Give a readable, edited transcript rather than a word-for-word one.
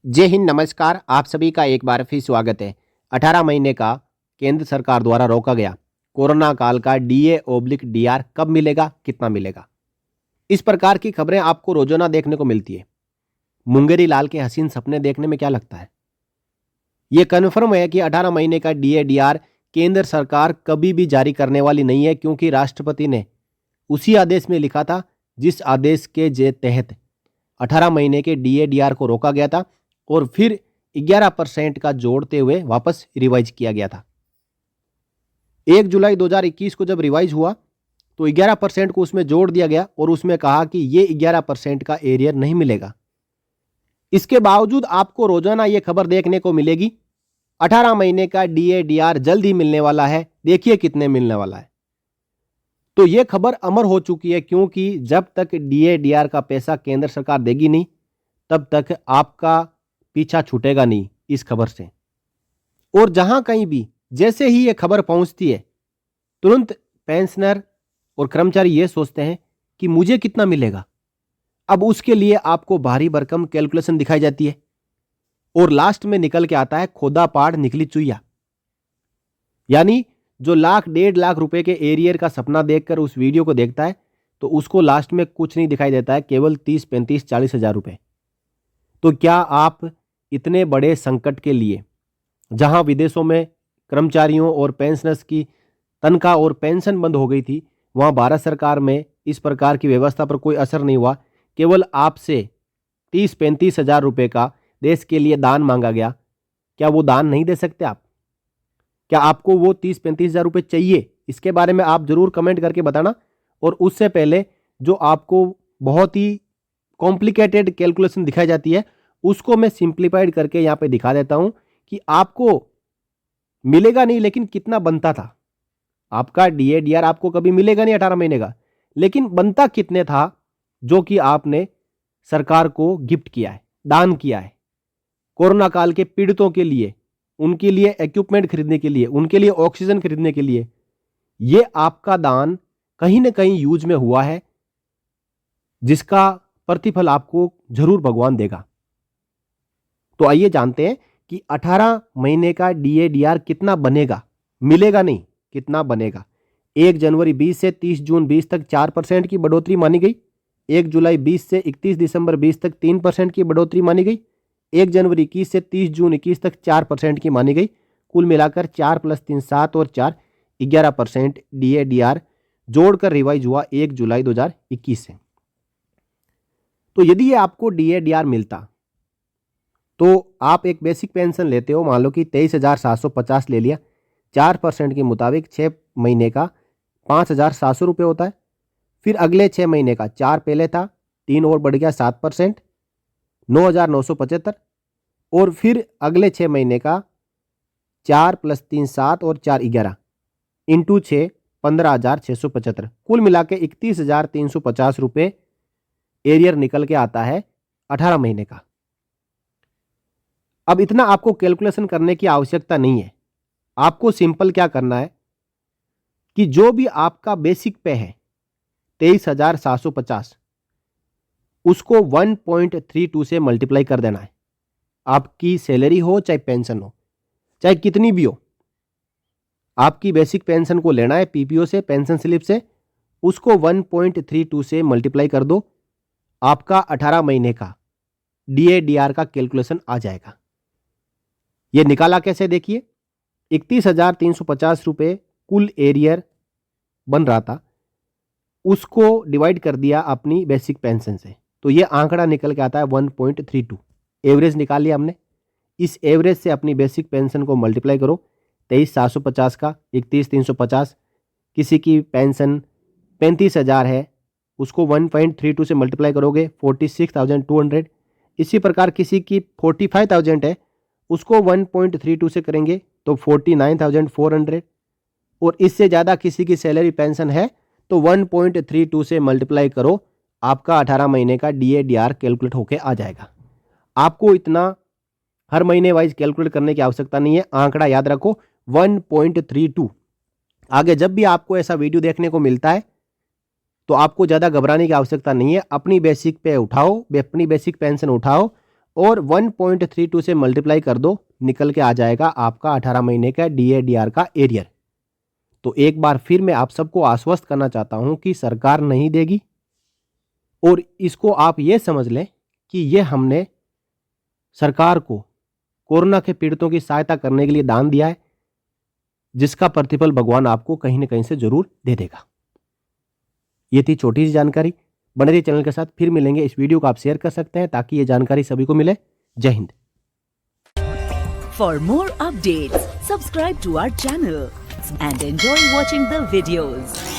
जय हिंद, नमस्कार। आप सभी का एक बार फिर स्वागत है। 18 महीने का केंद्र सरकार द्वारा रोका गया कोरोना काल का DA/DR कब मिलेगा, कितना मिलेगा? इस प्रकार की खबरें आपको रोजाना देखने को मिलती है। मुंगेरी लाल के हसीन सपने देखने में क्या लगता है? ये कन्फर्म है कि 18 महीने का DA/DR केंद्र सरकार कभी भी जारी करने वाली नहीं है, क्योंकि राष्ट्रपति ने उसी आदेश में लिखा था जिस आदेश के तहत 18 महीने के DA/DR को रोका गया था और फिर 11% का जोड़ते हुए वापस रिवाइज किया गया था। 1 जुलाई 2021 को जब रिवाइज हुआ तो 11% को उसमें जोड़ दिया गया और उसमें कहा कि ये 11% का एरियर नहीं मिलेगा। इसके बावजूद आपको रोजाना ये खबर देखने को मिलेगी 18 महीने का DA/DR जल्द ही मिलने वाला है, देखिए कितने मिलने वाला है। तो ये खबर अमर हो चुकी है, क्योंकि जब तक DA/DR का पैसा केंद्र सरकार देगी नहीं तब तक आपका पीछा छूटेगा नहीं इस खबर से। और जहां कहीं भी जैसे ही ये खबर पहुंचती है तुरंत पेंशनर और कर्मचारी ये सोचते हैं कि मुझे कितना मिलेगा। अब उसके लिए आपको भारी भरकम कैलकुलेशन दिखाई जाती है और लास्ट में निकल के आता है खोदा पहाड़ निकली चुईया। यानी जो लाख 1.5 लाख रुपए के एरियर का सपना देखकर उस वीडियो को देखता है तो उसको लास्ट में कुछ नहीं दिखाई देता है, केवल 30, 35, 40 हजार रुपए। तो क्या आप इतने बड़े संकट के लिए, जहां विदेशों में कर्मचारियों और पेंशनर्स की तनख्वाह और पेंशन बंद हो गई थी, वहां भारत सरकार में इस प्रकार की व्यवस्था पर कोई असर नहीं हुआ, केवल आपसे 30-35 हजार रुपए का देश के लिए दान मांगा गया, क्या वो दान नहीं दे सकते आप? क्या आपको वो 30-35 हजार रुपए चाहिए? इसके बारे में आप जरूर कमेंट करके बताना। और उससे पहले जो आपको बहुत ही कॉम्प्लिकेटेड कैलकुलेशन दिखाई जाती है उसको मैं सिंप्लीफाइड करके यहाँ पे दिखा देता हूं कि आपको मिलेगा नहीं लेकिन कितना बनता था। आपका DA/DR आपको कभी मिलेगा नहीं 18 महीने का, लेकिन बनता कितने था जो कि आपने सरकार को गिफ्ट किया है, दान किया है कोरोना काल के पीड़ितों के लिए, उनके लिए इक्विपमेंट खरीदने के लिए, उनके लिए ऑक्सीजन खरीदने के लिए। ये आपका दान कहीं ना कहीं यूज में हुआ है, जिसका प्रतिफल आपको जरूर भगवान देगा। तो आइए जानते हैं कि 18 महीने का DA/DR कितना बनेगा, मिलेगा नहीं, कितना बनेगा। 1 जनवरी 20 से 30 जून 20 तक 4% की बढ़ोतरी मानी गई। 1 जुलाई 20 से 31 दिसंबर 20 तक 3% की बढ़ोतरी मानी गई। 1 जनवरी 21 से 30 जून 21 तक 4% की मानी गई। कुल मिलाकर 4 + 3 7 और 4 11% DA/DR जोड़कर रिवाइज हुआ 1 जुलाई 2021 से। तो यदि ये आपको DA/DR मिलता तो आप एक बेसिक पेंशन लेते हो, मान लो कि 23,750 ले लिया, 4% के मुताबिक 6 महीने का 5,700 रुपये होता है। फिर अगले 6 महीने का 4 पहले था, 3 और बढ़ गया 7%, 9,975। और फिर अगले 6 महीने का 4 + 3 7 और 4 11 इंटू 6 15,675। कुल मिला के 31,350 रुपये एरियर निकल के आता है 18 महीने का। अब इतना आपको कैलकुलेशन करने की आवश्यकता नहीं है। आपको सिंपल क्या करना है कि जो भी आपका बेसिक पे है 23,750, उसको 1.32 से मल्टीप्लाई कर देना है। आपकी सैलरी हो चाहे पेंशन हो, चाहे कितनी भी हो, आपकी बेसिक पेंशन को लेना है PPO से, पेंशन स्लिप से, उसको 1.32 से मल्टीप्लाई कर दो, आपका 18 महीने का DA/DR का कैलकुलेशन आ जाएगा। यह निकाला कैसे देखिए, 31,350 रुपये कुल एरियर बन रहा था, उसको डिवाइड कर दिया अपनी बेसिक पेंशन से, तो यह आंकड़ा निकल के आता है 1.32। एवरेज निकाल लिया हमने। इस एवरेज से अपनी बेसिक पेंशन को मल्टीप्लाई करो, 23,750 का 31,350। किसी की पेंशन 35,000 है, उसको 1.32 से मल्टीप्लाई करोगे 46,200। इसी प्रकार किसी की 45,000 है, उसको 1.32 से करेंगे तो 49,400। और इससे ज़्यादा किसी की सैलरी पेंशन है तो 1.32 से मल्टीप्लाई करो, आपका 18 महीने का DA/DR कैलकुलेट होके आ जाएगा। आपको इतना हर महीने वाइज कैलकुलेट करने की आवश्यकता नहीं है, आंकड़ा याद रखो 1.32। आगे जब भी आपको ऐसा वीडियो देखने को मिलता है तो आपको ज़्यादा घबराने की आवश्यकता नहीं है। अपनी बेसिक पे उठाओ, अपनी बेसिक पेंशन उठाओ और 1.32 से मल्टीप्लाई कर दो, निकल के आ जाएगा आपका 18 महीने का DADR का एरियर। तो एक बार फिर मैं आप सबको आश्वस्त करना चाहता हूं कि सरकार नहीं देगी, और इसको आप ये समझ लें कि ये हमने सरकार को कोरोना के पीड़ितों की सहायता करने के लिए दान दिया है, जिसका प्रतिफल भगवान आपको कहीं ना कहीं से जरूर दे देगा। ये थी छोटी सी जानकारी। बने रहिए चैनल के साथ, फिर मिलेंगे। इस वीडियो को आप शेयर कर सकते हैं ताकि ये जानकारी सभी को मिले। जय Hind. For more updates, subscribe to our channel and enjoy watching the videos.